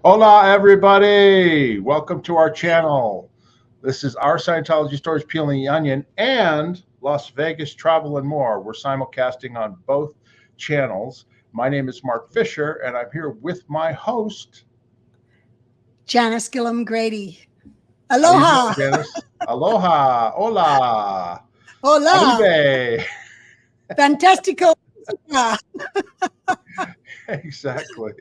Hola, everybody. Welcome to our channel. This is our Scientology Stories Peeling the Onion and Las Vegas Travel and More. We're simulcasting on both channels. My name is Mark Fisher, and I'm here with my host, Janis Gillham Grady. How you doing, Aloha. Janice? Aloha. Hola. Hola. Caribe. Fantastico. Exactly.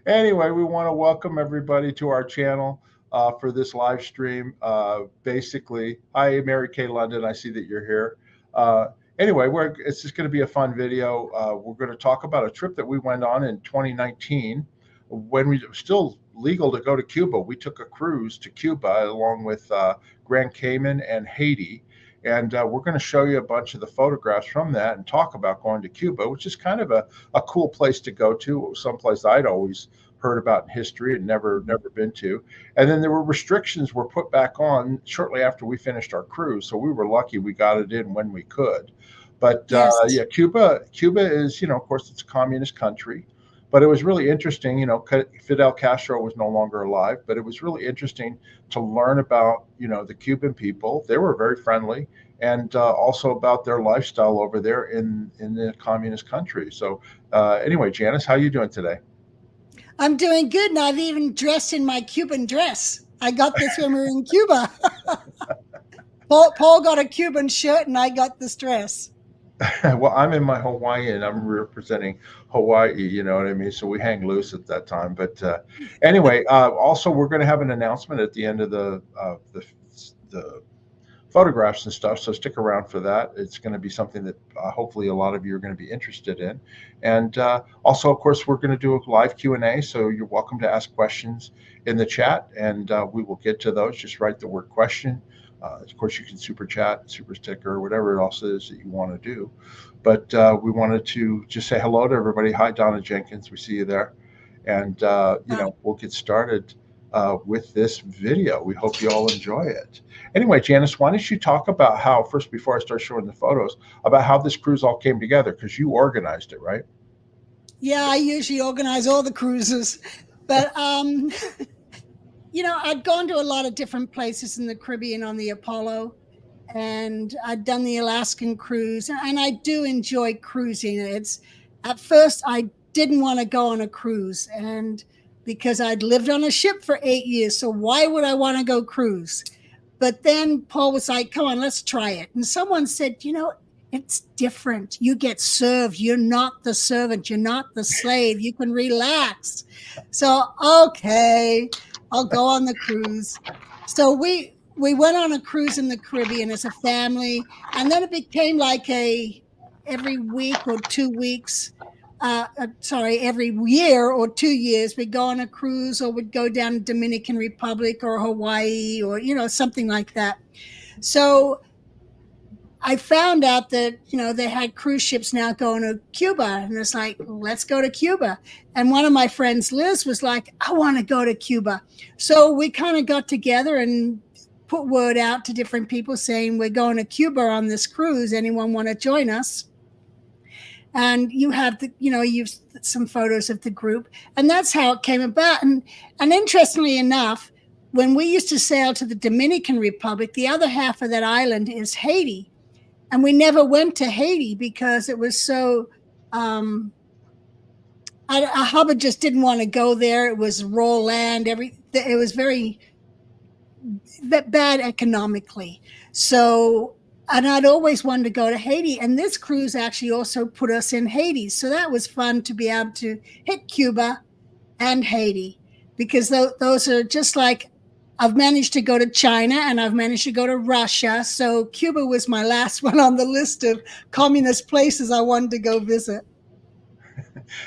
Anyway, we want to welcome everybody to our channel for this live stream. Basically, hi, Mary Kay London. I see that you're here. Uh, anyway, it's just going to be a fun video. We're going to talk about a trip that we went on in 2019 when we were still legal to go to Cuba. We took a cruise to Cuba along with Grand Cayman and Haiti. And we're going to show you a bunch of the photographs from that and talk about going to Cuba, which is kind of a cool place to go to, someplace I'd always heard about in history and never been to. And then there were restrictions were put back on shortly after we finished our cruise. So we were lucky we got it in when we could. But Yes. yeah, Cuba is, of course, it's a communist country. But it was really interesting, Fidel Castro was no longer alive, but it was really interesting to learn about, the Cuban people. They were very friendly, and also about their lifestyle over there in the communist country. So anyway, Janice, how are you doing today? I'm doing good, and I've even dressed in my Cuban dress. I got this when we were in Cuba. Paul got a Cuban shirt, and I got this dress. Well, I'm in my Hawaiian. I'm representing Hawaii. You know what I mean? So we hang loose at that time. But anyway, also we're going to have an announcement at the end of the photographs and stuff. So stick around for that. It's going to be something that hopefully a lot of you are going to be interested in. And also, of course, we're going to do a live Q&A. So you're welcome to ask questions in the chat, and we will get to those. Just write the word question. Of course, you can super chat, super sticker, whatever else it is that you want to do. But we wanted to just say hello to everybody. Hi, Donna Jenkins. We see you there. And, we'll get started with this video. We hope you all enjoy it. Anyway, Janice, why don't you talk about how, first, before I start showing the photos, about how this cruise all came together, because you organized it, right? Yeah, I usually organize all the cruises. But, I'd gone to a lot of different places in the Caribbean on the Apollo, and I'd done the Alaskan cruise, and I do enjoy cruising. At first I didn't want to go on a cruise, and because I'd lived on a ship for 8 years, so why would I want to go cruise? But then Paul was like, come on, let's try it. And someone said, it's different. You get served. You're not the servant. You're not the slave. You can relax. So, okay, I'll go on the cruise. So we went on a cruise in the Caribbean as a family, and then it became like every week or 2 weeks. Every year or 2 years, we'd go on a cruise, or we'd go down to Dominican Republic or Hawaii, or something like that. So I found out that they had cruise ships now going to Cuba, and it's like, let's go to Cuba. And one of my friends, Liz, was like, I want to go to Cuba. So we kind of got together and put word out to different people saying, we're going to Cuba on this cruise. Anyone want to join us? And you have you've some photos of the group, and that's how it came about. And interestingly enough, when we used to sail to the Dominican Republic, the other half of that island is Haiti. And we never went to Haiti because it was so, our hubby just didn't want to go there. It was raw land. It was very bad economically. So, and I'd always wanted to go to Haiti. And this cruise actually also put us in Haiti. So that was fun to be able to hit Cuba and Haiti, because those are just like, I've managed to go to China and I've managed to go to Russia. So Cuba was my last one on the list of communist places I wanted to go visit.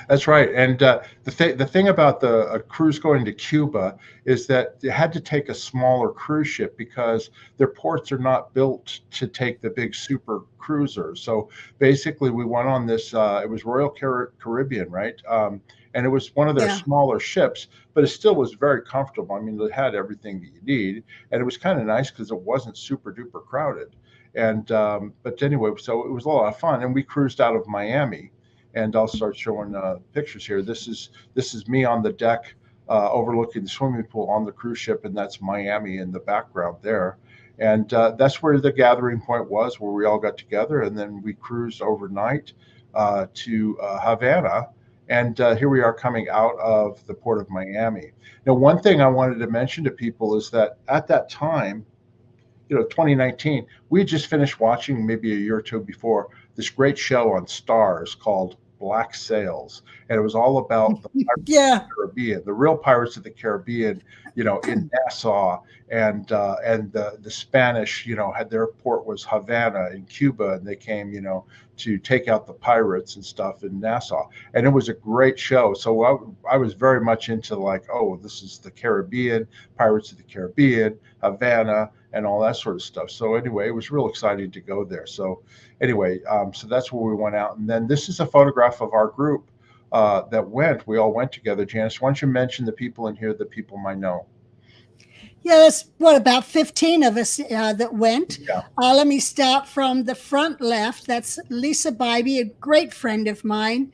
That's right. And the thing about a cruise going to Cuba is that they had to take a smaller cruise ship because their ports are not built to take the big super cruisers. So basically, we went on this. It was Royal Caribbean, right? And it was one of their smaller ships, but it still was very comfortable. I mean, it had everything that you need, and it was kind of nice because it wasn't super duper crowded. And but anyway, so it was a lot of fun, and we cruised out of Miami. And I'll start showing pictures here. This is me on the deck overlooking the swimming pool on the cruise ship, and that's Miami in the background there. And that's where the gathering point was, where we all got together, and then we cruised overnight to Havana. And here we are coming out of the port of Miami. Now, one thing I wanted to mention to people is that at that time, 2019, we had just finished watching maybe a year or two before this great show on Stars called Black Sails, and it was all about the Pirates of the Caribbean, the real Pirates of the Caribbean, in Nassau, and the Spanish, had their port was Havana in Cuba, and they came, to take out the pirates and stuff in Nassau, and it was a great show. So I was very much into like, oh, this is the Caribbean, Pirates of the Caribbean, Havana, and all that sort of stuff. So anyway, it was real exciting to go there. So anyway, so that's where we went out. And then this is a photograph of our group that went. We all went together. Janis, why don't you mention the people in here that people might know? Yeah, that's about 15 of us that went. Yeah. Let me start from the front left. That's Lisa Bybee, a great friend of mine.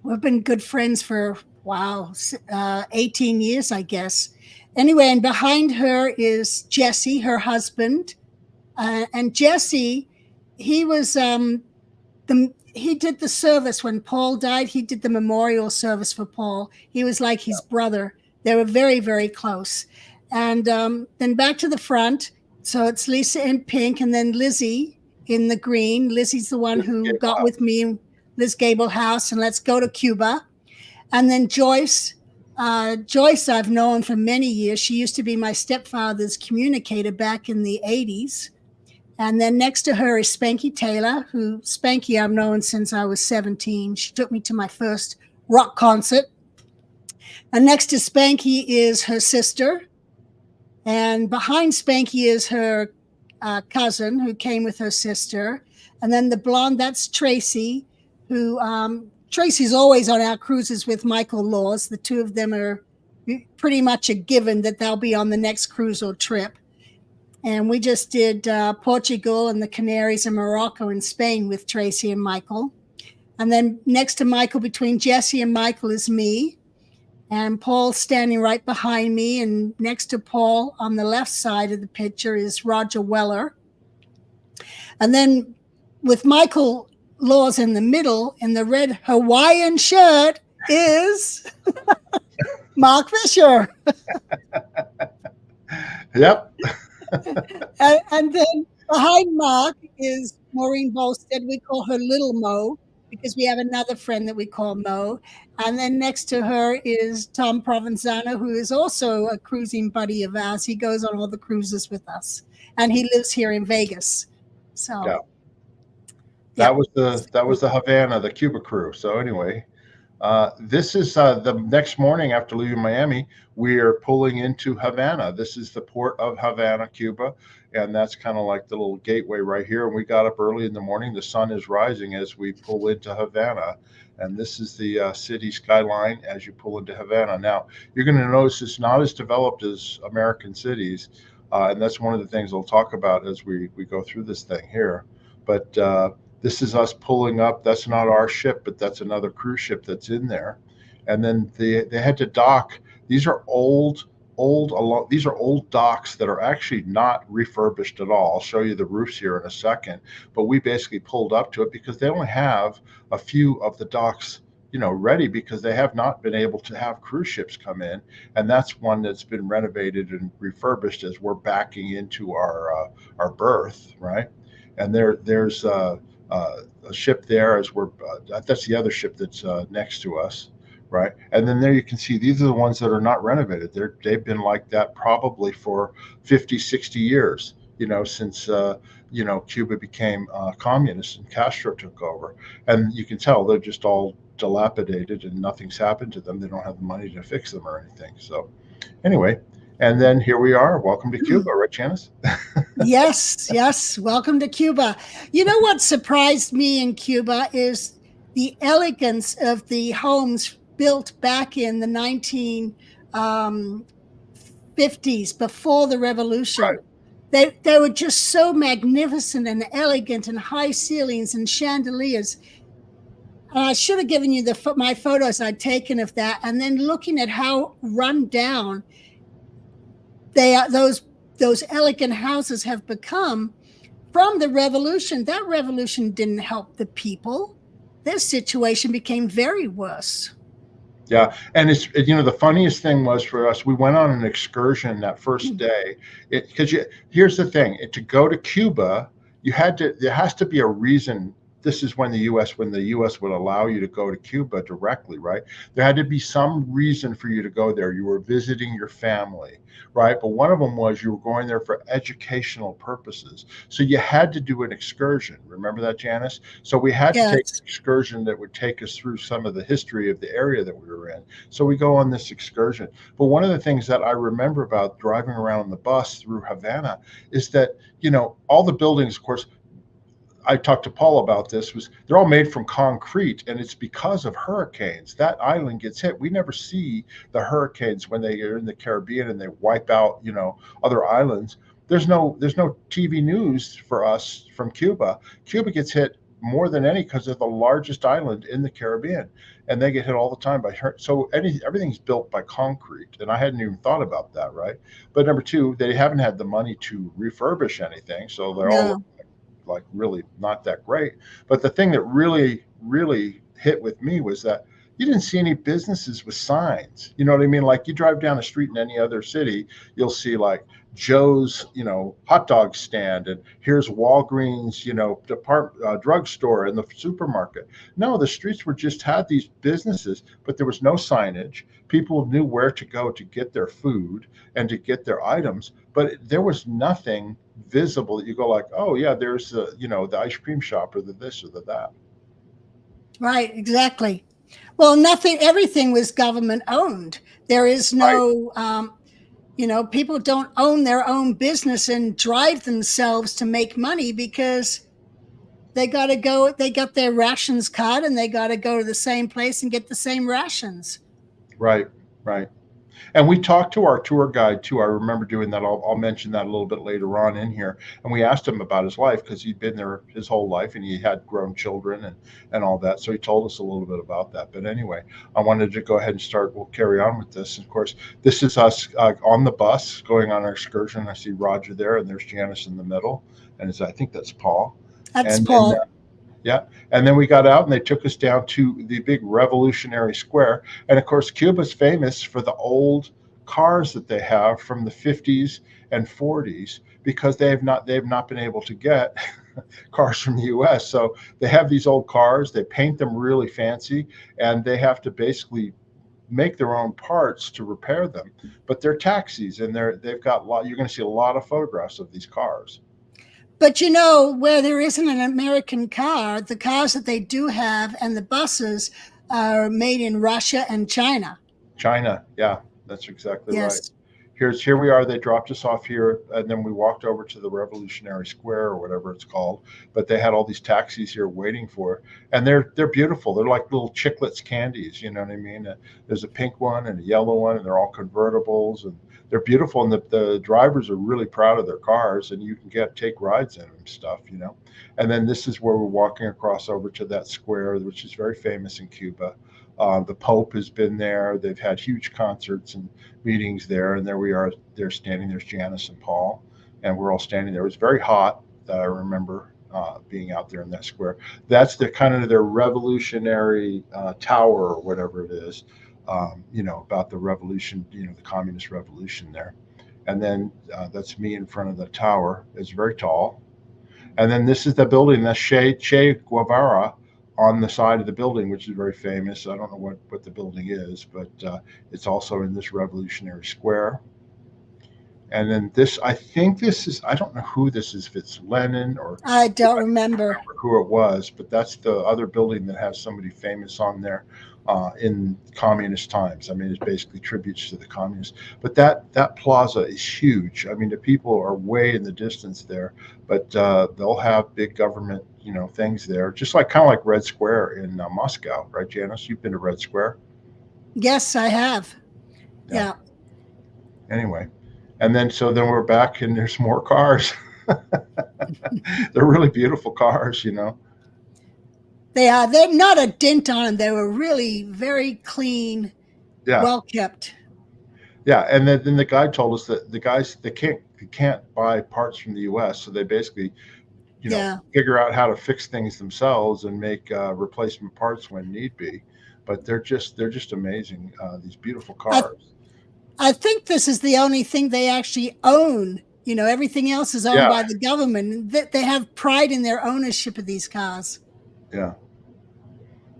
We've been good friends for, 18 years, I guess. Anyway, and behind her is Jesse, her husband. And Jesse, he was he did the service when Paul died. He did the memorial service for Paul. He was like his brother. They were very, very close. And then back to the front. So it's Lisa in pink and then Lizzie in the green. Lizzie's the one who got with me in Liz Gable House and Let's Go to Cuba. And then Joyce. Joyce I've known for many years. She used to be my stepfather's communicator back in the 80s. And then next to her is Spanky Taylor, who Spanky I've known since I was 17. She took me to my first rock concert. And next to Spanky is her sister. And behind Spanky is her cousin who came with her sister. And then the blonde, that's Tracy, who Tracy's always on our cruises with Michael Laws. The two of them are pretty much a given that they'll be on the next cruise or trip. And we just did Portugal and the Canaries and Morocco and Spain with Tracy and Michael. And then next to Michael, between Jesse and Michael, is me. And Paul's standing right behind me. And next to Paul on the left side of the picture is Roger Weller. And then with Michael Laws in the middle, in the red Hawaiian shirt, is Mark Fisher. Yep. and then behind Mark is Maureen Bolstead. We call her Little Mo because we have another friend that we call Mo. And then next to her is Tom Provenzano, who is also a cruising buddy of ours. He goes on all the cruises with us, and he lives here in Vegas. So yeah. That was the Havana, the Cuba crew. So anyway, this is the next morning after leaving Miami, we are pulling into Havana. This is the port of Havana, Cuba. And that's kind of like the little gateway right here. And we got up early in the morning. The sun is rising as we pull into Havana. And this is the city skyline as you pull into Havana. Now, you're going to notice it's not as developed as American cities. And that's one of the things we'll talk about as we go through this thing here. But this is us pulling up. That's not our ship, but that's another cruise ship that's in there. And then they had to dock. These are old docks that are actually not refurbished at all. I'll show you the roofs here in a second. But we basically pulled up to it because they only have a few of the docks, ready because they have not been able to have cruise ships come in. And that's one that's been renovated and refurbished as we're backing into our berth, right? And there's a ship there as we're that's the other ship that's next to us, right? And then there you can see these are the ones that are not renovated. They've been like that probably for 50, 60 years, since Cuba became communist and Castro took over. And you can tell they're just all dilapidated and nothing's happened to them. They don't have the money to fix them or anything. So anyway, and then here we are. Welcome to Cuba, right, Janis? Yes. Welcome to Cuba. You know what surprised me in Cuba is the elegance of the homes built back in the 1950s, before the revolution. Right. They were just so magnificent and elegant, and high ceilings and chandeliers. And I should have given you my photos I'd taken of that, and then looking at how run down they are, those elegant houses have become from the revolution. That revolution didn't help the people. Their situation became very worse. Yeah, and it's the funniest thing was for us, we went on an excursion that first day. Because here's the thing: to go to Cuba, there has to be a reason. This is when the U.S. would allow you to go to Cuba directly, right? There had to be some reason for you to go there. You were visiting your family, right? But one of them was you were going there for educational purposes. So you had to do an excursion. Remember that, Janice? So we had to take an excursion that would take us through some of the history of the area that we were in. So we go on this excursion. But one of the things that I remember about driving around the bus through Havana is that, all the buildings, of course, I talked to Paul about this, was they're all made from concrete, and it's because of hurricanes. That island gets hit. We never see the hurricanes when they are in the Caribbean and they wipe out, other islands. There's no TV news for us from Cuba. Cuba gets hit more than any because they're the largest island in the Caribbean, and they get hit all the time by so everything's built by concrete, and I hadn't even thought about that, right? But number two, they haven't had the money to refurbish anything, so they're all like really not that great. But the thing that really, really hit with me was that you didn't see any businesses with signs. You know what I mean? Like you drive down the street in any other city, you'll see like Joe's, hot dog stand, and here's Walgreens, drugstore and the supermarket. No, the streets had these businesses, but there was no signage. People knew where to go to get their food and to get their items, but there was nothing visible that you go like, oh yeah, there's the ice cream shop or the this or the that. Right, exactly. Well, everything was government owned. There is no, people don't own their own business and drive themselves to make money because they got their rations card and they got to go to the same place and get the same rations. Right. And we talked to our tour guide too. I remember doing that. I'll mention that a little bit later on in here. And we asked him about his life because he'd been there his whole life and he had grown children and all that. So he told us a little bit about that. But anyway, I wanted to go ahead and start. We'll carry on with this. And of course, this is us on the bus going on our excursion. I see Roger there, and there's Janice in the middle, and I think that's Paul. That's Paul. Yeah. And then we got out and they took us down to the big Revolutionary Square. And of course, Cuba's famous for the old cars that they have from the 50s and 40s because they have not been able to get cars from the US. So they have these old cars, they paint them really fancy, and they have to basically make their own parts to repair them. But they're taxis, and they've got you're going to see a lot of photographs of these cars. But where there isn't an American car, the cars that they do have and the buses are made in Russia and China. China, yeah, that's exactly right. Here we are. They dropped us off here, and then we walked over to the Revolutionary Square or whatever it's called. But they had all these taxis here waiting for, and they're beautiful. They're like little Chiclets candies. You know what I mean? There's a pink one and a yellow one, and they're all convertibles, and they're beautiful. And the drivers are really proud of their cars, and you can take rides in them and stuff. And then this is where we're walking across over to that square, which is very famous in Cuba. The Pope has been there. They've had huge concerts and meetings there. And there we are. They're standing. There's Janice and Paul, and we're all standing there. It was very hot. I remember being out there in that square. That's their revolutionary tower or whatever it is. About the revolution. The communist revolution there. And then that's me in front of the tower. It's very tall. And then this is the building. That's Che Guevara on the side of the building, which is very famous. I don't know what the building is, but it's also in this Revolutionary Square. And then I don't know who this is, if it's Lenin or... I don't remember who it was, but that's the other building that has somebody famous on there in communist times. I mean, it's basically tributes to the communists. But that plaza is huge. I mean, the people are way in the distance there, but they'll have big government, things there, just kind of like Red Square in Moscow, right, Janice? You've been to Red Square? Yes, I have. Yeah. Anyway, and then we're back, and there's more cars. They're really beautiful cars, They are. They're not a dent on them. They were really very clean, Yeah, well kept. yeah. And then the guy told us that the guys they can't buy parts from the U.S., so they basically Yeah. figure out how to fix things themselves and make replacement parts when need be. But they're just amazing. These beautiful I cars. I think this is the only thing they actually own. Everything else is owned Yeah, by the government. They have pride in their ownership of these cars. yeah.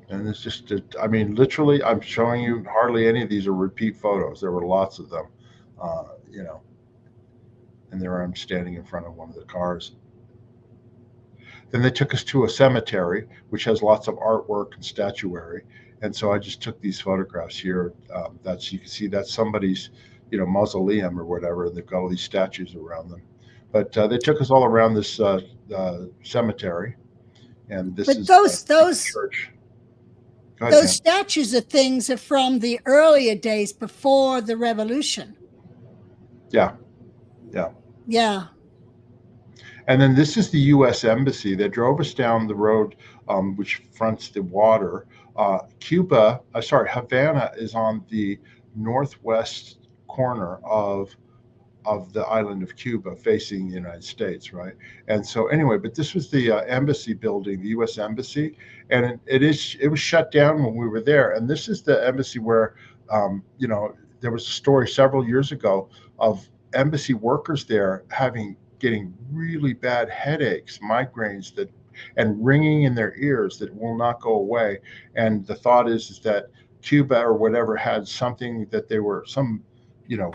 And it's just, I mean, literally, I'm showing you hardly any of these are repeat photos. There were lots of them, uh, you know. And there I'm standing in front of one of the cars. Then they took us to a cemetery, which has lots of artwork and statuary. And so I just took these photographs here. That's you can see that's somebody's, mausoleum or whatever. They've got all these statues around them. But they took us all around this cemetery, and this But is the church. Go ahead, those Jan. statues of things are from the earlier days before the revolution. Yeah, yeah. Yeah. And then this is the U.S. Embassy. They drove us down the road, which fronts the water. Havana is on the northwest corner of the island of Cuba, facing the United States, right? And so, anyway, but this was the embassy building, the U.S. Embassy, and it was shut down when we were there. And this is the embassy where, there was a story several years ago of embassy workers there getting really bad headaches, migraines and ringing in their ears that will not go away. And the thought is that Cuba or whatever had something that they were some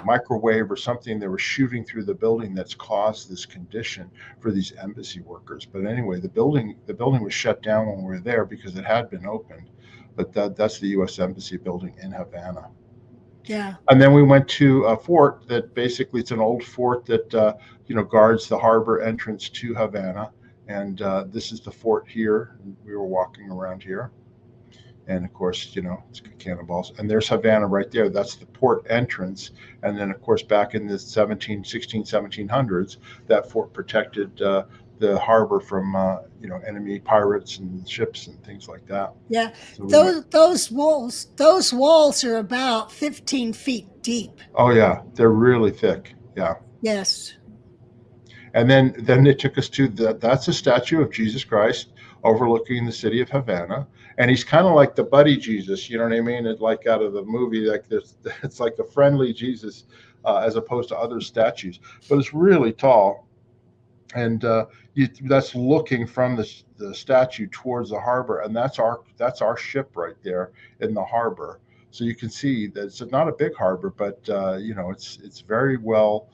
microwave or something they were shooting through the building that's caused this condition for these embassy workers. But anyway, the building was shut down when we were there because it had been opened. But that's the U.S. Embassy building in Havana. Yeah. And then we went to a fort that basically it's an old fort that guards the harbor entrance to Havana. And this is the fort here. We were walking around here. And of course, it's cannonballs. And there's Havana right there. That's the port entrance. And then, of course, back in the 1700s, that fort protected the harbor from, enemy pirates and ships and things like that. Yeah. So we went. Those walls are about 15 feet deep. Oh yeah, they're really thick. Yeah. Yes. And then they took us to that's a statue of Jesus Christ overlooking the city of Havana. And he's kind of like the buddy Jesus, you know what I mean? It's like out of the movie, like this, it's like the friendly Jesus as opposed to other statues. But it's really tall. And that's looking from the statue towards the harbor. And that's our ship right there in the harbor. So you can see that it's not a big harbor, but it's very well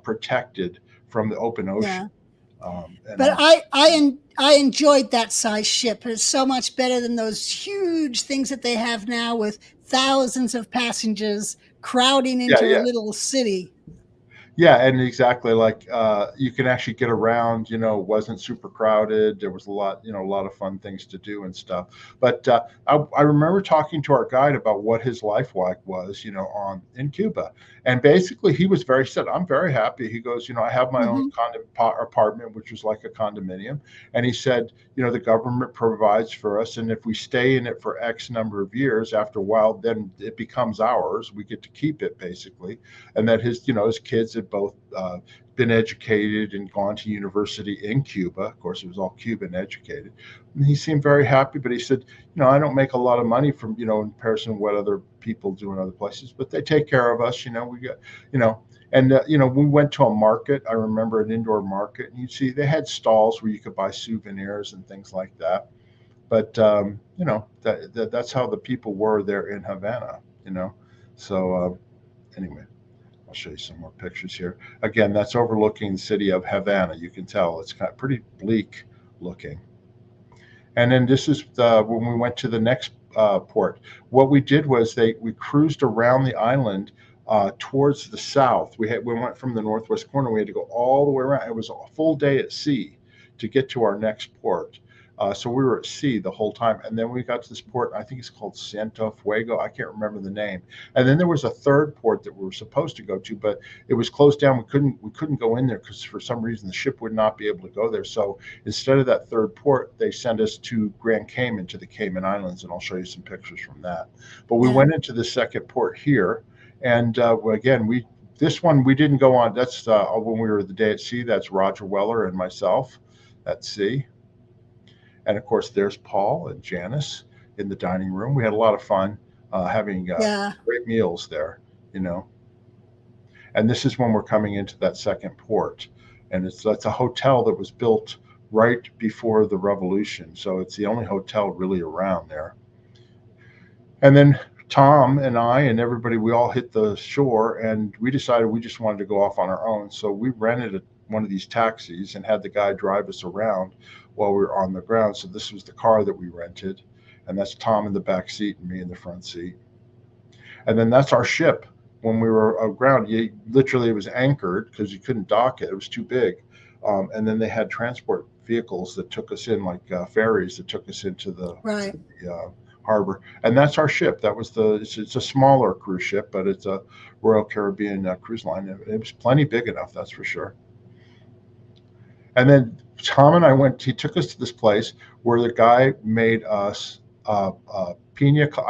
protected from the open ocean. Yeah. But I enjoyed that size ship. It's so much better than those huge things that they have now with thousands of passengers crowding into a little city. Yeah, and exactly like you can actually get around. Wasn't super crowded. There was a lot of fun things to do and stuff. But I remember talking to our guide about what his life like was, on in Cuba, and basically he was very said, "I'm very happy." He goes, "I have my own apartment, which was like a condominium," and he said, "The government provides for us, and if we stay in it for X number of years, after a while, then it becomes ours. We get to keep it, basically." And that his kids had both been educated and gone to university in Cuba. Of course, he was all Cuban educated. And he seemed very happy, but he said, I don't make a lot of money from, in comparison to what other people do in other places, but they take care of us. We got, and, we went to a market. I remember an indoor market, and you see they had stalls where you could buy souvenirs and things like that. But, that's how the people were there in Havana, So anyway. I'll show you some more pictures here. Again, that's overlooking the city of Havana. You can tell it's kind of pretty bleak looking. And then this is when we went to the next port. What we did was we cruised around the island towards the south. We went from the northwest corner. We had to go all the way around. It was a full day at sea to get to our next port. So we were at sea the whole time. And then we got to this port, I think it's called Santo Fuego. I can't remember the name. And then there was a third port that we were supposed to go to, but it was closed down. We couldn't go in there because for some reason the ship would not be able to go there. So instead of that third port, they sent us to Grand Cayman, to the Cayman Islands, and I'll show you some pictures from that. But we Yeah. went into the second port here, and again, this one we didn't go on. That's when we were the day at sea. That's Roger Weller and myself at sea. And of course, there's Paul and Janis in the dining room. We had a lot of fun having Yeah. great meals there, you know. And this is when we're coming into that second port, and that's a hotel that was built right before the revolution, so it's the only hotel really around there. And then Tom and I and everybody, we all hit the shore, and we decided we just wanted to go off on our own. So we rented one of these taxis and had the guy drive us around while we were on the ground. So this was the car that we rented, and that's Tom in the back seat and me in the front seat. And then that's our ship. When we were aground, literally it was anchored because you couldn't dock it; it was too big. And then they had transport vehicles that took us in, like ferries that took us into the, Right. harbor. And that's our ship. That was it's a smaller cruise ship, but it's a Royal Caribbean cruise line. It was plenty big enough, that's for sure. And then Tom and I he took us to this place where the guy made us I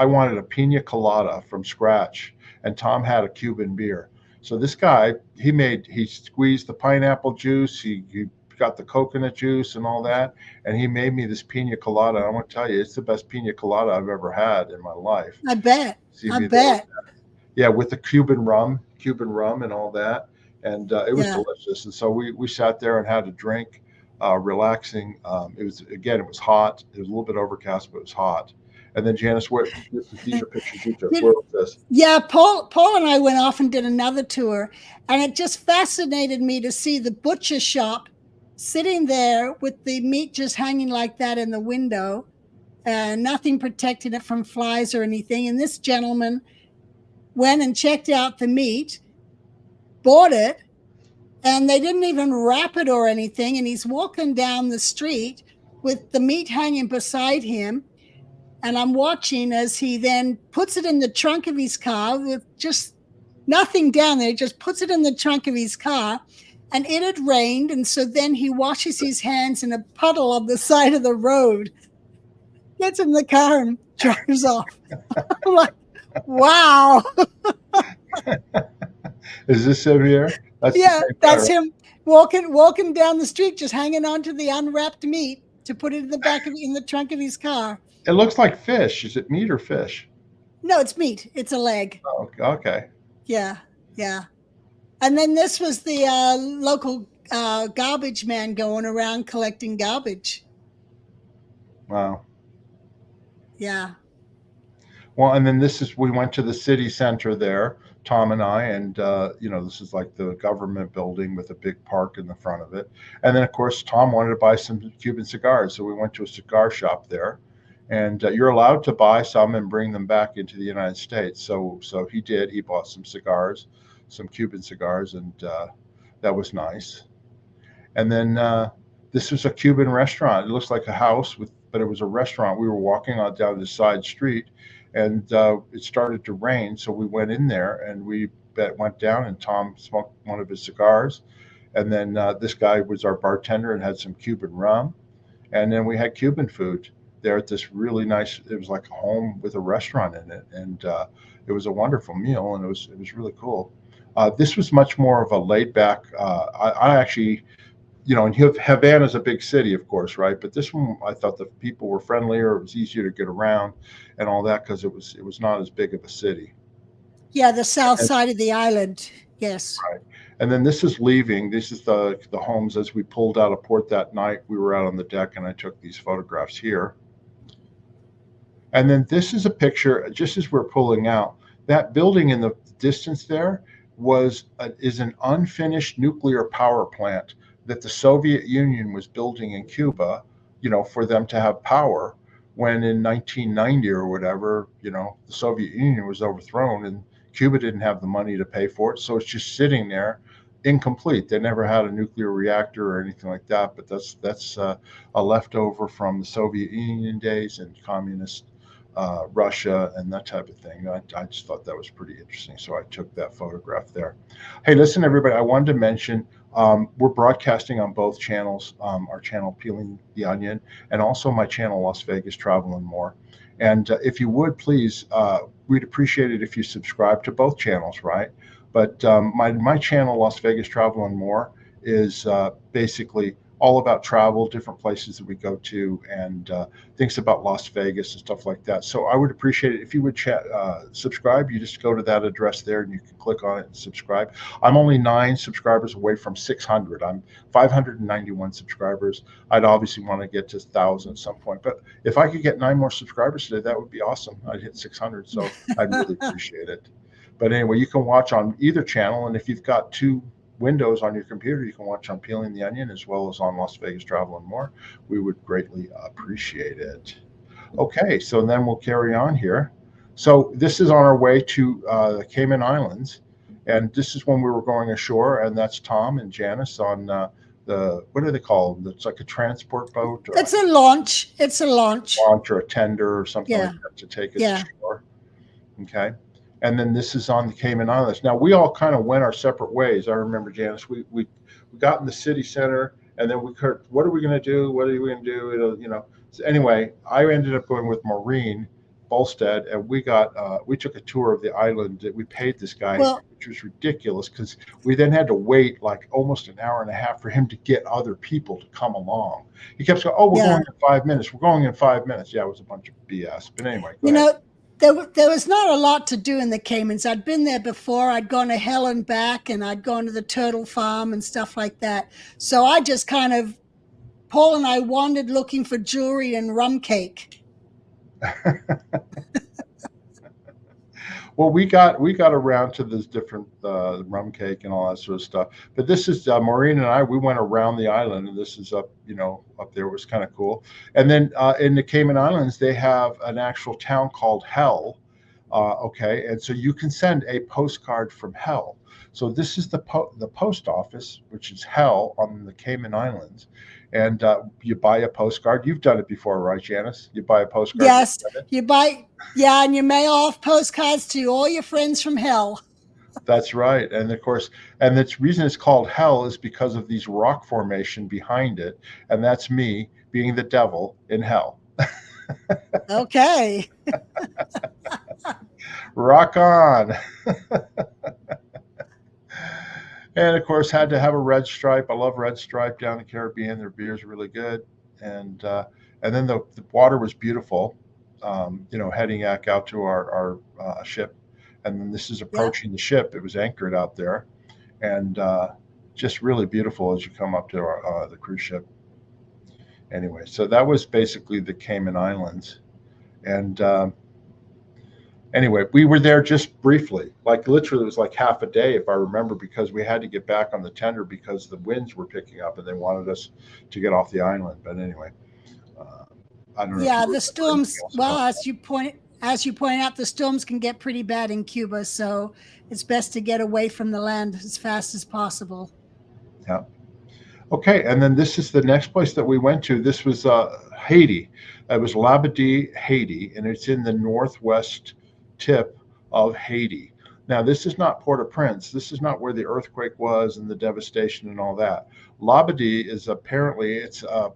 wanted a pina colada from scratch, and Tom had a Cuban beer. So this guy, he squeezed the pineapple juice, he got the coconut juice and all that, and he made me this pina colada. I want to tell you, it's the best pina colada I've ever had in my life. I bet. See I me there? bet. Yeah, with the Cuban rum and all that, and it was Yeah. delicious. And so we sat there and had a drink, relaxing. It was hot. It was a little bit overcast, but it was hot. And then Janice, these are pictures you took. Where was this? Yeah, Paul and I went off and did another tour, and it just fascinated me to see the butcher shop sitting there with the meat just hanging like that in the window, and nothing protecting it from flies or anything. And this gentleman went and checked out the meat, bought it, and they didn't even wrap it or anything. And he's walking down the street with the meat hanging beside him. And I'm watching as he then puts it in the trunk of his car with just nothing down there. He just puts it in the trunk of his car. And it had rained. And so then he washes his hands in a puddle on the side of the road, gets in the car and drives off. I'm like, wow. Is this him here? That's him walking down the street, just hanging on to the unwrapped meat to put it in the trunk of his car. It looks like fish. Is it meat or fish? No, it's meat. It's a leg. Oh, okay. Yeah. And then this was the local garbage man going around collecting garbage. Wow. Yeah. Well, and then we went to the city center there, Tom and I, and this is like the government building with a big park in the front of it. And then, of course, Tom wanted to buy some Cuban cigars, so we went to a cigar shop there. And you're allowed to buy some and bring them back into the United States. So he did. He bought some cigars, some Cuban cigars, and that was nice. And then this was a Cuban restaurant. It looks like a house, but it was a restaurant. We were walking on down the side street, and it started to rain. So we went in there, and we went down, and Tom smoked one of his cigars. And then this guy was our bartender and had some Cuban rum. And then we had Cuban food there at this really nice, it was like a home with a restaurant in it. And it was a wonderful meal, and it was really cool. This was much more of a laid back, I actually, and Havana's a big city, of course, right? But this one, I thought the people were friendlier. It was easier to get around and all that because it was not as big of a city. Yeah, the south side of the island. Yes. Right. And then this is leaving. This is the homes as we pulled out of port that night. We were out on the deck, and I took these photographs here. And then this is a picture just as we're pulling out. That building in the distance there is an unfinished nuclear power plant that the Soviet Union was building in Cuba, for them to have power when in 1990 or whatever, the Soviet Union was overthrown and Cuba didn't have the money to pay for it. So it's just sitting there, incomplete. They never had a nuclear reactor or anything like that, but that's a leftover from the Soviet Union days and communist Russia and that type of thing. I just thought that was pretty interesting, so I took that photograph there. Hey, listen, everybody, I wanted to mention we're broadcasting on both channels, our channel Peeling the Onion and also my channel Las Vegas Travel and More. And if you would, please, we'd appreciate it if you subscribe to both channels, right? But my channel, Las Vegas Travel and More, is basically all about travel, different places that we go to, and things about Las Vegas and stuff like that. So I would appreciate it if you would subscribe. You just go to that address there and you can click on it and subscribe. I'm only 9 subscribers away from 600. I'm 591 subscribers. I'd obviously want to get to 1,000 at some point, but if I could get 9 more subscribers today, that would be awesome. I'd hit 600, so I'd really appreciate it. But anyway, you can watch on either channel, and if you've got 2 windows on your computer, you can watch on Peeling the Onion as well as on Las Vegas Travel and More. We would greatly appreciate it. Okay, so then we'll carry on here. So this is on our way to the Cayman Islands, and this is when we were going ashore, and that's Tom and Janis on the, what do they call them? It's like a transport boat. It's a launch. It's a launch. Launch or a tender or something like that to take us ashore. Okay. And then this is on the Cayman Islands. Now, we all kind of went our separate ways. I remember, Janis, we got in the city center, and then we heard, what are we going to do? What are we going to do? It'll, you know. So anyway, I ended up going with Maureen Bolstead, and we took a tour of the island. We paid this guy, which was ridiculous, because we then had to wait like almost an hour and a half for him to get other people to come along. He kept saying, "Oh, we're going in 5 minutes. We're going in 5 minutes." Yeah, it was a bunch of BS. But anyway, go ahead. There was not a lot to do in the Caymans. I'd been there before. I'd gone to hell and back, and I'd gone to the turtle farm and stuff like that. So I just kind of, Paul and I wandered looking for jewelry and rum cake. Well, we got around to this different rum cake and all that sort of stuff. But this is Maureen and I. We went around the island, and this is up there. It was kind of cool. And then in the Cayman Islands, they have an actual town called Hell. Okay, and so you can send a postcard from Hell. So this is the post office, which is Hell on the Cayman Islands. And you buy a postcard. You've done it before, right, Janis? You buy a postcard. Yes, you buy. Yeah, and you mail off postcards to all your friends from Hell. That's right. And of course, and the reason it's called Hell is because of these rock formation behind it. And that's me being the devil in hell. Okay. Rock on. And of course, had to have a Red Stripe. I love Red Stripe down in the Caribbean. Their beer is really good. And then the water was beautiful, heading back out to our ship. And then this is approaching the ship. It was anchored out there, and just really beautiful as you come up to the cruise ship. Anyway, so that was basically the Cayman Islands. And anyway, we were there just briefly, like literally it was like half a day, if I remember, because we had to get back on the tender because the winds were picking up and they wanted us to get off the island. But anyway, I don't know. Yeah, the storms, well, as you point out, the storms can get pretty bad in Cuba, so it's best to get away from the land as fast as possible. Yeah. Okay, and then this is the next place that we went to. This was Haiti. It was Labadee, Haiti, and it's in the northwest tip of Haiti. Now, this is not Port-au-Prince. This is not where the earthquake was and the devastation and all that. Labadee is apparently, it's a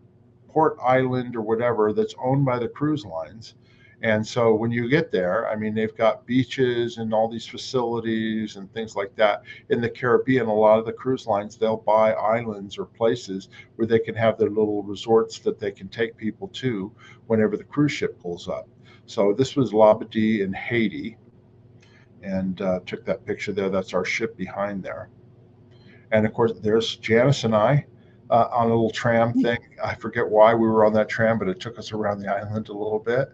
port island or whatever that's owned by the cruise lines. And so when you get there, I mean, they've got beaches and all these facilities and things like that. In the Caribbean, a lot of the cruise lines, they'll buy islands or places where they can have their little resorts that they can take people to whenever the cruise ship pulls up. So this was Labadee in Haiti, and took that picture there. That's our ship behind there. And of course, there's Janis and I on a little tram thing. I forget why we were on that tram, but it took us around the island a little bit.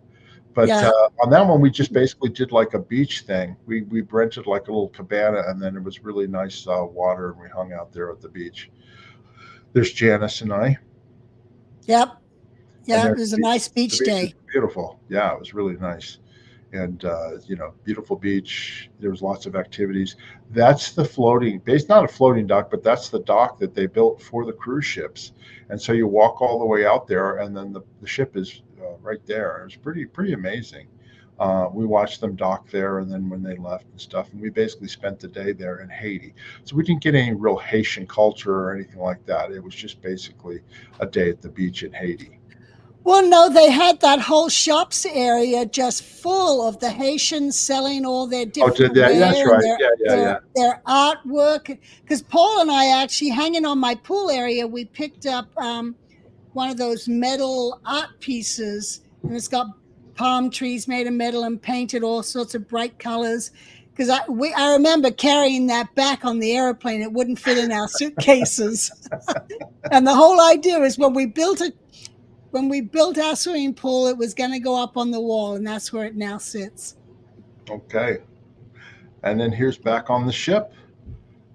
But on that one, we just basically did like a beach thing. We rented like a little cabana, and then it was really nice water, and we hung out there at the beach. There's Janis and I. Yep. Yeah, it was a nice beach day. Beautiful. Yeah, it was really nice. and beautiful beach. There was lots of activities. That's the floating base, not a floating dock, but that's the dock that they built for the cruise ships. And so you walk all the way out there, and then the ship is right there. It was pretty amazing. We watched them dock there, and then when they left and stuff, and we basically spent the day there in Haiti. So we didn't get any real Haitian culture or anything like that. It was just basically a day at the beach in Haiti. Well, no, they had that whole shops area just full of the Haitians selling all their Oh, did different that? wear That's and right. Yeah, yeah, yeah. their artwork. Because Paul and I actually, hanging on my pool area, we picked up one of those metal art pieces, and it's got palm trees made of metal and painted all sorts of bright colors. Because I remember carrying that back on the airplane; it wouldn't fit in our suitcases. And the whole idea is when we built our swimming pool, it was going to go up on the wall, and that's where it now sits. Okay. And then here's back on the ship.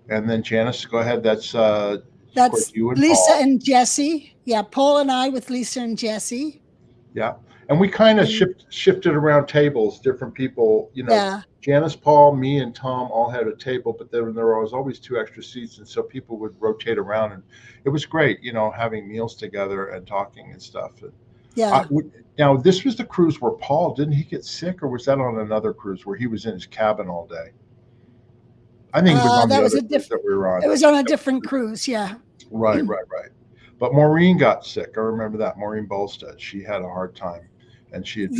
And then Janice, go ahead. That's you and Lisa Paul. and Jesse. Yeah, Paul and I with Lisa and Jesse. Yeah. And we kind of shifted around tables, different people, Yeah. Janice, Paul, me, and Tom all had a table, but then there was always two extra seats. And so people would rotate around, and it was great, having meals together and talking and stuff. Yeah. Now, this was the cruise where Paul, didn't he get sick, or was that on another cruise where he was in his cabin all day? I think it was on the other cruise that we were on. It was on a different cruise, yeah. Right. But Maureen got sick. I remember that. Maureen Bolstead. She had a hard time, and she had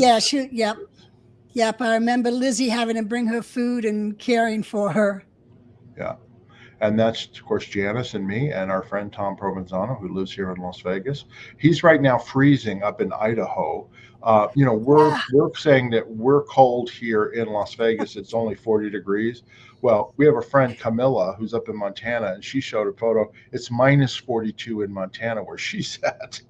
Yep. I remember Lizzie having to bring her food and caring for her. Yeah. And that's, of course, Janice and me and our friend Tom Provenzano, who lives here in Las Vegas. He's right now freezing up in Idaho. We're saying that we're cold here in Las Vegas. It's only 40 degrees. Well, we have a friend, Camilla, who's up in Montana, and she showed a photo. It's minus 42 in Montana where she's at.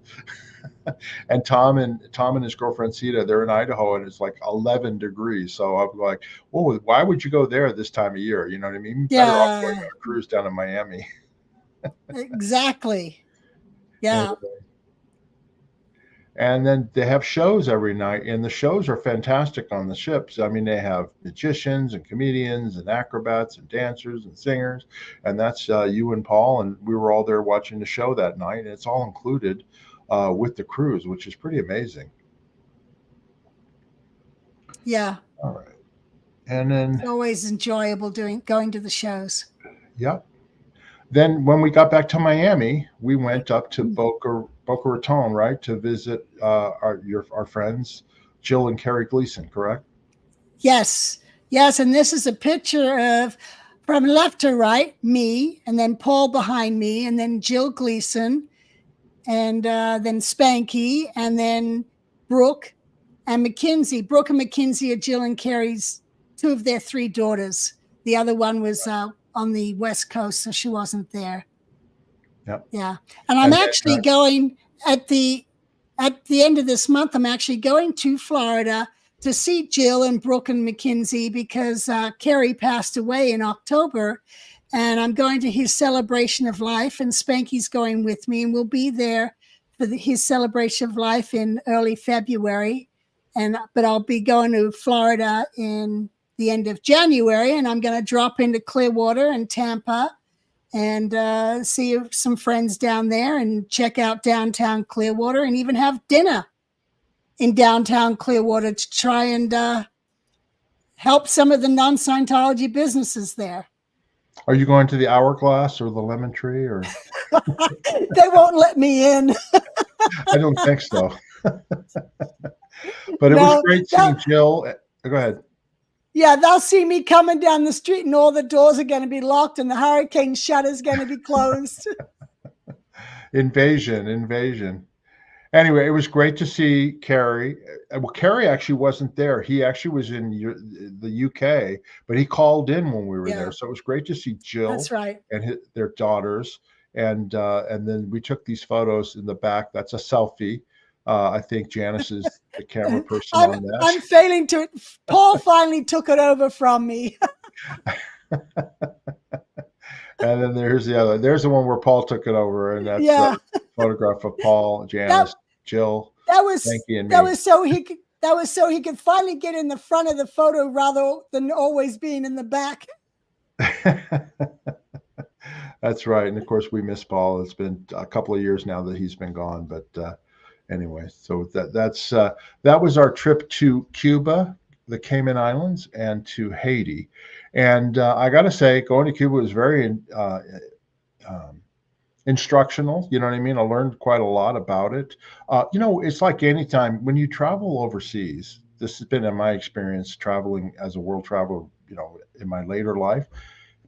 And Tom and his girlfriend Sita, they're in Idaho, and it's like 11 degrees. So I'm like, well, why would you go there this time of year? You know what I mean? Yeah. Better off going on a cruise down in Miami. Exactly. Yeah. And then they have shows every night, and the shows are fantastic on the ships. I mean, they have magicians and comedians and acrobats and dancers and singers, and that's you and Paul, and we were all there watching the show that night, and it's all included with the cruise, which is pretty amazing. Yeah. All right. And then it's always enjoyable going to the shows. Yep. Then when we got back to Miami, we went up to Boca Raton, right, to visit our friends, Jill and Carrie Gleason, correct? Yes. And this is a picture of, from left to right, me, and then Paul behind me, and then Jill Gleason, and then Spanky, and then Brooke and Mackenzie. Brooke and Mackenzie are Jill and Carrie's, two of their three daughters. The other one was on the West Coast, so she wasn't there. Yep. Yeah. And I'm actually going at the end of this month, I'm actually going to Florida to see Jill and Brooke and Mackenzie because Carrie passed away in October, and I'm going to his celebration of life, and Spanky's going with me, and we'll be there for his celebration of life in early February. But I'll be going to Florida in the end of January, and I'm going to drop into Clearwater and Tampa and see some friends down there and check out downtown Clearwater and even have dinner in downtown Clearwater to try and help some of the non-Scientology businesses there. Are you going to the Hourglass or the Lemon Tree, or? They won't let me in. I don't think so. But it was great seeing Jill. Go ahead. Yeah, they'll see me coming down the street and all the doors are going to be locked and the hurricane shutter's going to be closed. Invasion. Anyway, it was great to see Carrie. Well, Carrie actually wasn't there. He actually was in the UK, but he called in when we were there. So it was great to see Jill. That's right. And their daughters. And then we took these photos in the back. That's a selfie. I think Janice is the camera person on that. I'm failing to. Paul finally took it over from me. And then there's the other. There's the one where Paul took it over, and that's a photograph of Paul, Janice, Jill. That was Frankie, and that me. was so That was so he could finally get in the front of the photo rather than always being in the back. That's right. And of course, we miss Paul. It's been a couple of years now that he's been gone. But anyway, so that was our trip to Cuba, the Cayman Islands, and to Haiti. And I got to say, going to Cuba was very um, instructional. You know what I mean? I learned quite a lot about it. It's like anytime when you travel overseas. This has been in my experience traveling as a world traveler. In my later life,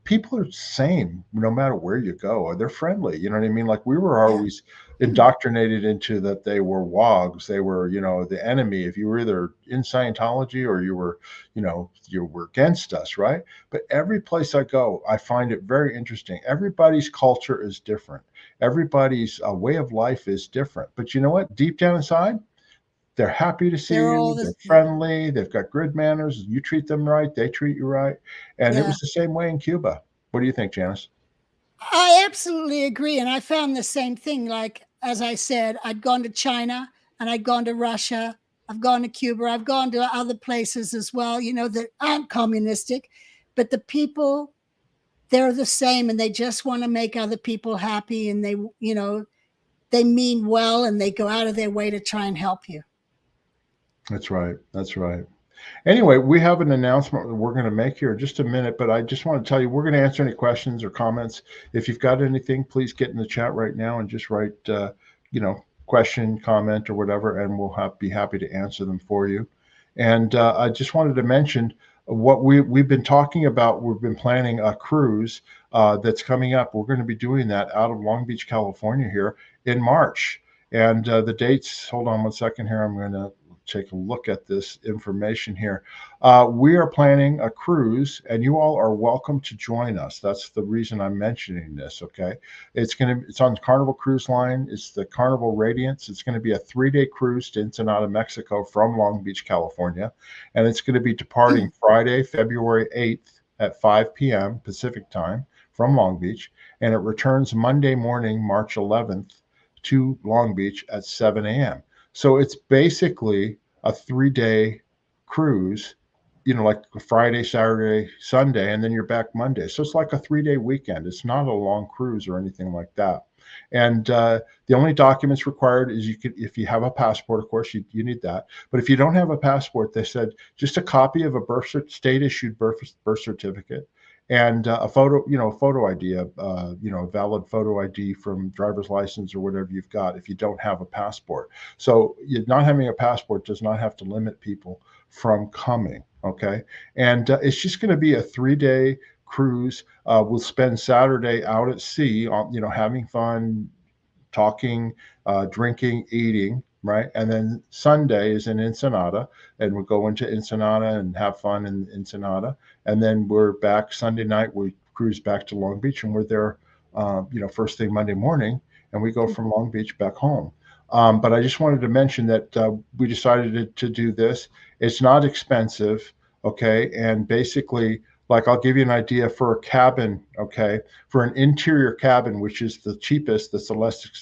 people are the same no matter where you go, or they're friendly. You know what I mean? Like we were Yeah. always indoctrinated into that they were wogs, they were, the enemy. If you were either in Scientology or you were against us, right? But every place I go, I find it very interesting. Everybody's culture is different. Everybody's way of life is different. But you know what? Deep down inside, they're happy to see They're all you. the They're friendly. They've got good manners. You treat them right. They treat you right. And it yeah. was the same way in Cuba. What do you think, Janice? I absolutely agree. And I found the same thing. Like, as I said, I'd gone to China and I'd gone to Russia. I've gone to Cuba. I've gone to other places as well, that aren't communistic. But the people, they're the same and they just want to make other people happy. And they mean well and they go out of their way to try and help you. That's right. That's right. Anyway, we have an announcement that we're going to make here in just a minute, but I just want to tell you we're going to answer any questions or comments. If you've got anything, please get in the chat right now and just write, question, comment, or whatever, and we'll be happy to answer them for you. And I just wanted to mention what we've been talking about. We've been planning a cruise that's coming up. We're going to be doing that out of Long Beach, California here in March. And the dates, hold on one second here. I'm going to take a look at this information here. We are planning a cruise, and you all are welcome to join us. That's the reason I'm mentioning this. Okay, it's on Carnival Cruise Line. It's the Carnival Radiance. It's going to be a 3-day cruise to Ensenada, Mexico, from Long Beach, California, and it's going to be departing Friday, February 8th at 5 p.m. Pacific time from Long Beach, and it returns Monday morning, March 11th, to Long Beach at 7 a.m. So it's basically a 3-day cruise, like Friday, Saturday, Sunday, and then you're back Monday. So it's like a 3-day weekend. It's not a long cruise or anything like that. And the only documents required is if you have a passport, of course, you need that. But if you don't have a passport, they said just a copy of a state issued birth certificate and a photo ID, a valid photo ID from driver's license or whatever you've got if you don't have a passport. So not having a passport does not have to limit people from coming. Okay. And it's just going to be a 3-day cruise. We'll spend Saturday out at sea, having fun, talking, drinking, eating, right? And then Sunday is in Ensenada, and we'll go into Ensenada and have fun in Ensenada. And then we're back Sunday night. We cruise back to Long Beach, and we're there, first thing Monday morning, and we go from Long Beach back home. But I just wanted to mention that we decided to do this. It's not expensive, okay? And basically, like I'll give you an idea for a cabin, okay? For an interior cabin, which is the cheapest, that's the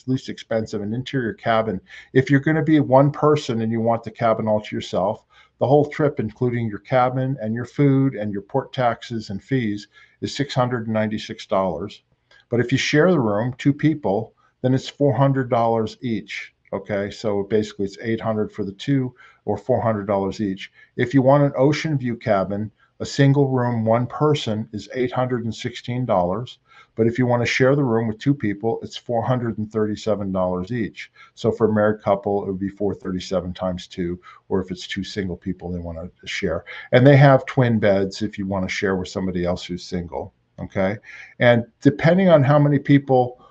least expensive, an interior cabin. If you're going to be one person and you want the cabin all to yourself, the whole trip, including your cabin and your food and your port taxes and fees, is $696. But if you share the room, 2 people, then it's $400 each. Okay, so basically it's $800 for the 2 or $400 each. If you want an ocean view cabin, a single room, 1 person is $816. But if you want to share the room with 2 people, it's $437 each. So for a married couple, it would be $437 times 2, or if it's 2 single people they want to share. And they have twin beds if you want to share with somebody else who's single. Okay, and depending on how many people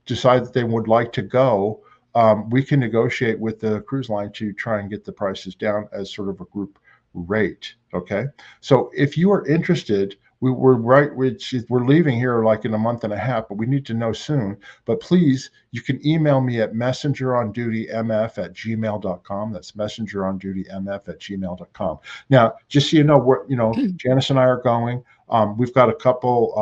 decide that they would like to go, we can negotiate with the cruise line to try and get the prices down as sort of a group rate. Okay. So if you are interested, we're leaving here like in a month and a half, but we need to know soon. But please, you can email me at messengerondutymf@gmail.com. That's messengerondutymf@gmail.com. Now, just so you know, Janice and I are going. We've got a couple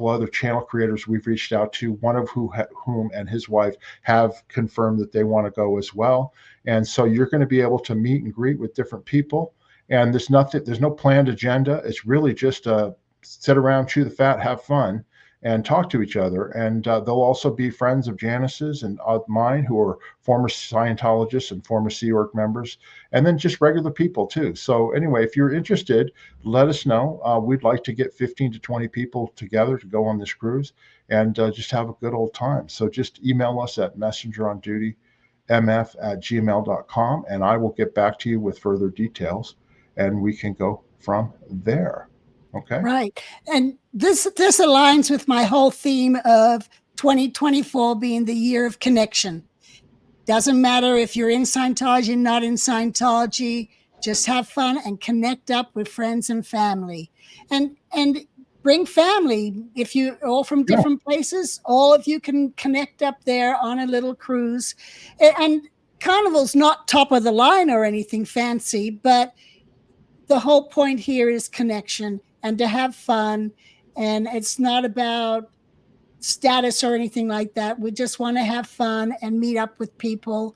other channel creators we've reached out to, one of whom and his wife have confirmed that they want to go as well. And so you're going to be able to meet and greet with different people. And there's no planned agenda. It's really just sit around, chew the fat, have fun, and talk to each other. And they'll also be friends of Janice's and of mine who are former Scientologists and former Sea Org members, and then just regular people too. So anyway, if you're interested, let us know. We'd like to get 15 to 20 people together to go on this cruise and just have a good old time. So just email us at messengerondutymf@gmail.com, and I will get back to you with further details, and we can go from there. Okay. Right. And this aligns with my whole theme of 2024 being the year of connection. Doesn't matter if you're in Scientology, not in Scientology, just have fun and connect up with friends and family. And bring family. If you're all from different places, all of you can connect up there on a little cruise. And Carnival's not top of the line or anything fancy, but the whole point here is connection and to have fun. And it's not about status or anything like that. We just want to have fun and meet up with people.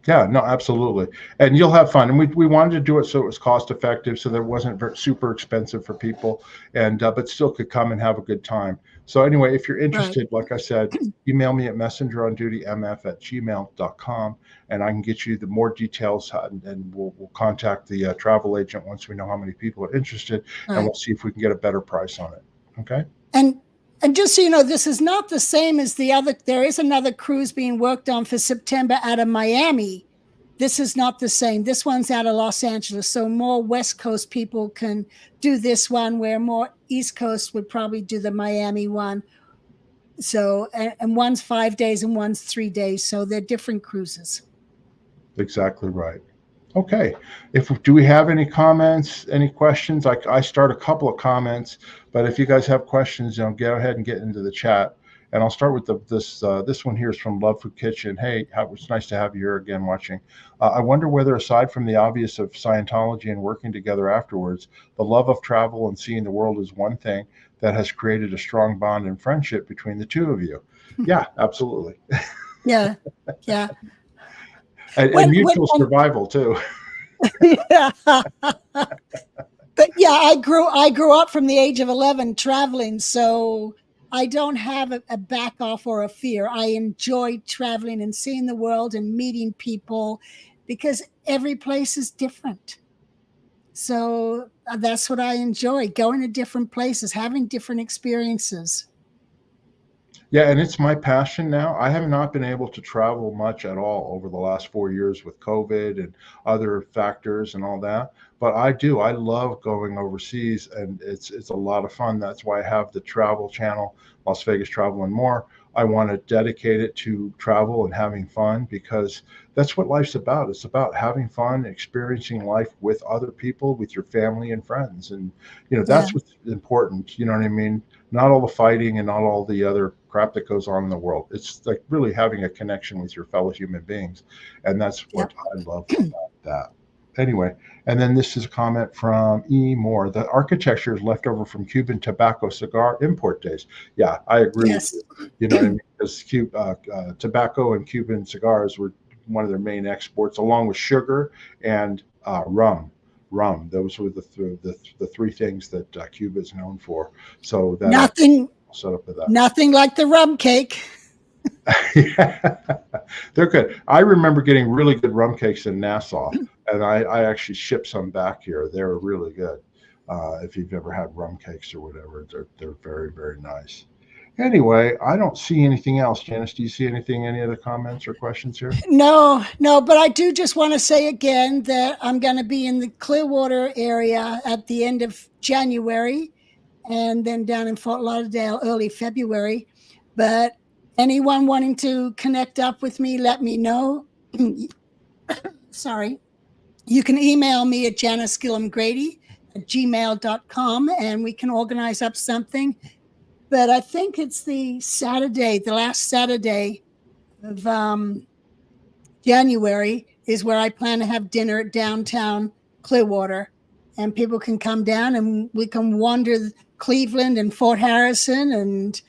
Yeah, no, absolutely. And you'll have fun. And we wanted to do it so it was cost effective, so that it wasn't super expensive for people, and but still could come and have a good time. So anyway, if you're interested, like I said, email me at messengerondutymf@gmail.com, and I can get you the more details, and we'll contact the travel agent once we know how many people are interested, and we'll see if we can get a better price on it. Okay. And just so you know, this is not the same as the other. There is another cruise being worked on for September out of Miami. This is not the same. This one's out of Los Angeles. So more West Coast people can do this one, where more East Coast would probably do the Miami one. So, and one's 5 days and one's 3 days. So they're different cruises. Exactly right. Okay. Do we have any comments, any questions? I start a couple of comments, but if you guys have questions, go ahead and get into the chat. And I'll start with this one here is from Love Food Kitchen. Hey, it's nice to have you here again watching. I wonder whether, aside from the obvious of Scientology and working together afterwards, the love of travel and seeing the world is one thing that has created a strong bond and friendship between the two of you. Yeah, absolutely. Yeah. And mutual survival too. Yeah. But yeah, I grew up from the age of 11 traveling, so I don't have a back off or a fear. I enjoy traveling and seeing the world and meeting people, because every place is different. So that's what I enjoy, going to different places, having different experiences. Yeah, and it's my passion now. I have not been able to travel much at all over the last 4 years with COVID and other factors and all that. But I do. I love going overseas, and it's a lot of fun. That's why I have the travel channel, Las Vegas Travel and More. I want to dedicate it to travel and having fun, because that's what life's about. It's about having fun, experiencing life with other people, with your family and friends. And, that's what's important. You know what I mean? Not all the fighting and not all the other crap that goes on in the world. It's like really having a connection with your fellow human beings. And that's what I love about that. Anyway, and then this is a comment from E. Moore. The architecture is left over from Cuban tobacco cigar import days. Yeah, I agree with you. You know what I mean? Because tobacco and Cuban cigars were one of their main exports, along with sugar and rum. Those were the three things that Cuba is known for. So that nothing set up with that. Nothing like the rum cake. Yeah, they're good. I remember getting really good rum cakes in Nassau, and I actually shipped some back here. They're really good. If you've ever had rum cakes or whatever, they're very, very nice. Anyway, I don't see anything else. Janice, do you see anything, any other comments or questions here? No, but I do just want to say again that I'm going to be in the Clearwater area at the end of January, and then down in Fort Lauderdale early February. But anyone wanting to connect up with me, let me know. Sorry. You can email me at Janis Gillham Grady gmail.com, and we can organize up something. But I think it's the last Saturday of January is where I plan to have dinner at downtown Clearwater, and people can come down and we can wander Cleveland and Fort Harrison and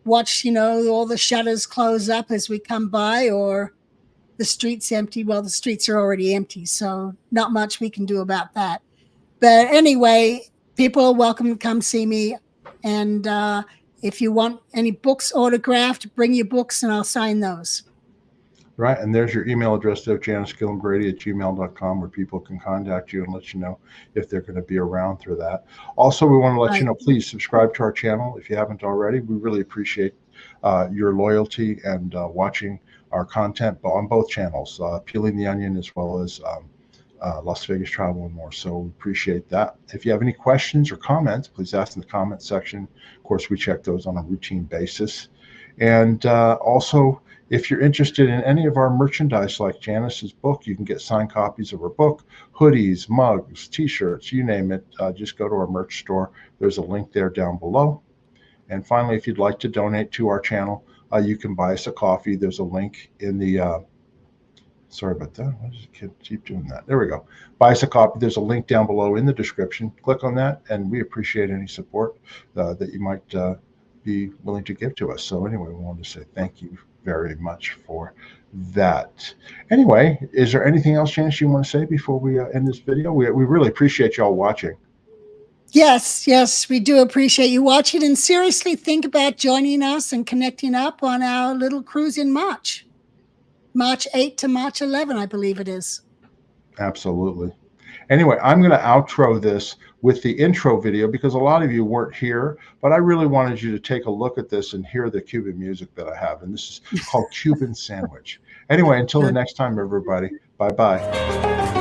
watch, all the shutters close up as we come by, or the streets empty. Well, the streets are already empty, so not much we can do about that. But anyway, people are welcome to come see me. And if you want any books autographed, bring your books and I'll sign those. Right. And there's your email address there, Janis Gillham Grady @gmail.com, where people can contact you and let you know if they're going to be around through that. Also, we want to let you know, please subscribe to our channel if you haven't already. We really appreciate your loyalty and watching our content on both channels, Peeling the Onion as well as Las Vegas Travel and More. So we appreciate that. If you have any questions or comments, please ask in the comment section. Of course, we check those on a routine basis. And also, if you're interested in any of our merchandise like Janis's book, you can get signed copies of her book, hoodies, mugs, t-shirts, you name it. Just go to our merch store. There's a link there down below. And finally, if you'd like to donate to our channel, you can buy us a coffee. There's a link in the sorry about that. Why does it keep doing that? There we go. Buy us a copy. There's a link down below in the description. Click on that, and we appreciate any support that you might be willing to give to us. So anyway, we wanted to say thank you very much for that. Anyway, is there anything else, Janis, you want to say before we end this video? We really appreciate y'all watching. Yes, we do appreciate you watching, and seriously think about joining us and connecting up on our little cruise in March 8 to March 11, I believe it is. Absolutely. Anyway, I'm going to outro this with the intro video because a lot of you weren't here, but I really wanted you to take a look at this and hear the Cuban music that I have. And this is called Cuban Sandwich. Anyway, until the next time, everybody, bye-bye.